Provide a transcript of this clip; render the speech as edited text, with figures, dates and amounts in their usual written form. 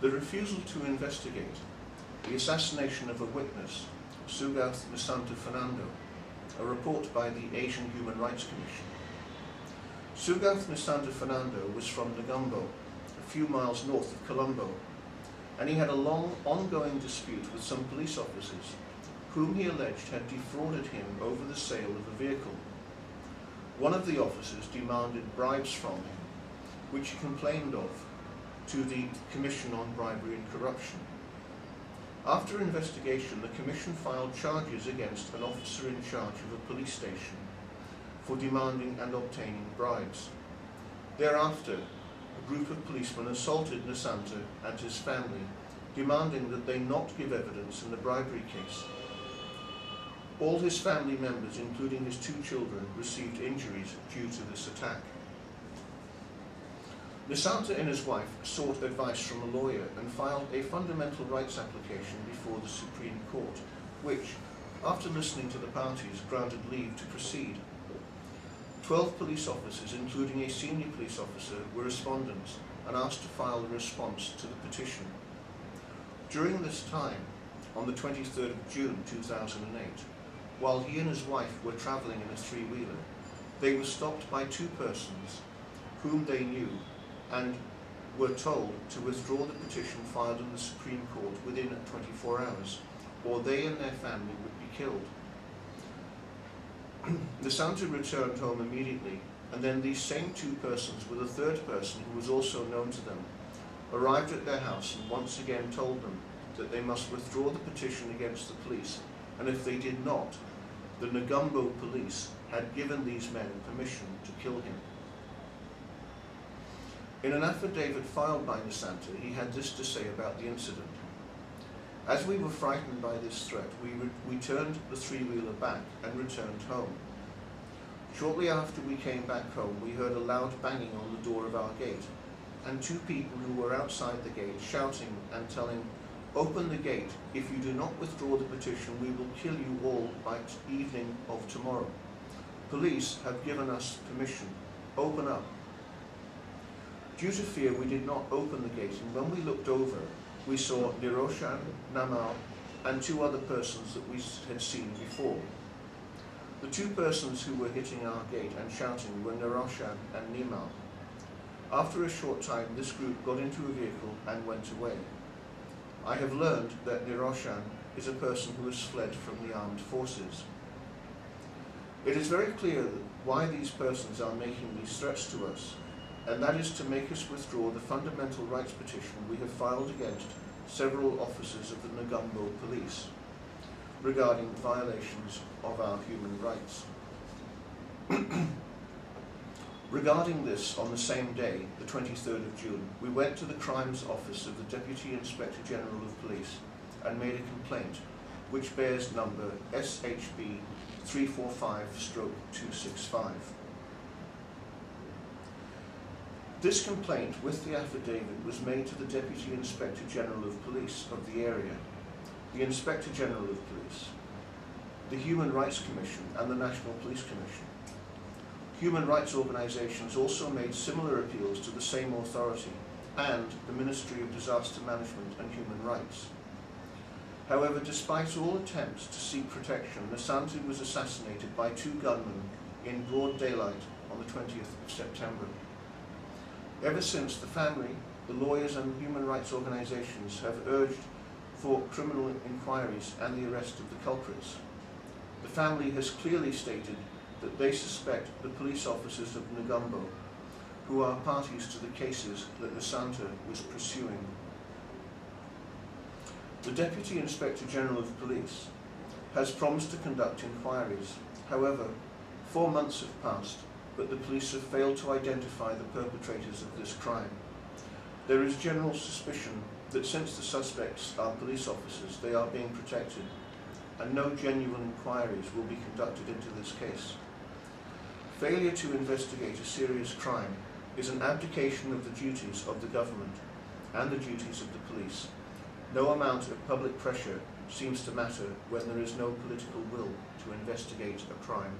The refusal to investigate the assassination of a witness, Sugath Nishanta Fernando, a report by the Asian Human Rights Commission. Sugath Nishanta Fernando was from Negombo, a few miles north of Colombo, and he had a long, ongoing dispute with some police officers whom he alleged had defrauded him over the sale of a vehicle. One of the officers demanded bribes from him, which he complained of to the Commission on Bribery and Corruption. After investigation, the Commission filed charges against an officer in charge of a police station for demanding and obtaining bribes. Thereafter, a group of policemen assaulted Nishanta and his family, demanding that they not give evidence in the bribery case. All his family members, including his 2 children, received injuries due to this attack. Nishanta and his wife sought advice from a lawyer and filed a fundamental rights application before the Supreme Court, which, after listening to the parties, granted leave to proceed. 12 police officers, including a senior police officer, were respondents and asked to file a response to the petition. During this time, on the 23rd of June 2008, while he and his wife were travelling in a 3-wheeler, they were stopped by 2 persons whom they knew and were told to withdraw the petition filed in the Supreme Court within 24 hours, or they and their family would be killed. Nishanta returned home immediately, and then these same 2 persons, with a 3rd person who was also known to them, arrived at their house and once again told them that they must withdraw the petition against the police, and if they did not, the Negombo police had given these men permission to kill him. In an affidavit filed by Nishanta, he had this to say about the incident. As we were frightened by this threat, we turned the 3-wheeler back and returned home. Shortly after we came back home, we heard a loud banging on the door of our gate, and 2 people who were outside the gate shouting and telling, "Open the gate. If you do not withdraw the petition, we will kill you all by evening of tomorrow. Police have given us permission. Open up." Due to fear, we did not open the gate, and when we looked over, we saw Niroshan, Namal, and 2 other persons that we had seen before. The 2 persons who were hitting our gate and shouting were Niroshan and Nimal. After a short time, this group got into a vehicle and went away. I have learned that Niroshan is a person who has fled from the armed forces. It is very clear why these persons are making these threats to us, and that is to make us withdraw the fundamental rights petition we have filed against several officers of the Negombo police regarding violations of our human rights. Regarding this, on the same day, the 23rd of June, we went to the Crimes Office of the Deputy Inspector General of Police and made a complaint, which bears number SHB 345/265. This complaint, with the affidavit, was made to the Deputy Inspector General of Police of the area, the Inspector General of Police, the Human Rights Commission, and the National Police Commission. Human rights organisations also made similar appeals to the same authority and the Ministry of Disaster Management and Human Rights. However, despite all attempts to seek protection, Nishanta was assassinated by 2 gunmen in broad daylight on the 20th of September. Ever since, the family, the lawyers and human rights organisations have urged for criminal inquiries and the arrest of the culprits. The family has clearly stated that they suspect the police officers of Negombo, who are parties to the cases that Nishanta was pursuing. The Deputy Inspector General of Police has promised to conduct inquiries. However, 4 months have passed, but the police have failed to identify the perpetrators of this crime. There is general suspicion that since the suspects are police officers, they are being protected, and no genuine inquiries will be conducted into this case. Failure to investigate a serious crime is an abdication of the duties of the government and the duties of the police. No amount of public pressure seems to matter when there is no political will to investigate a crime.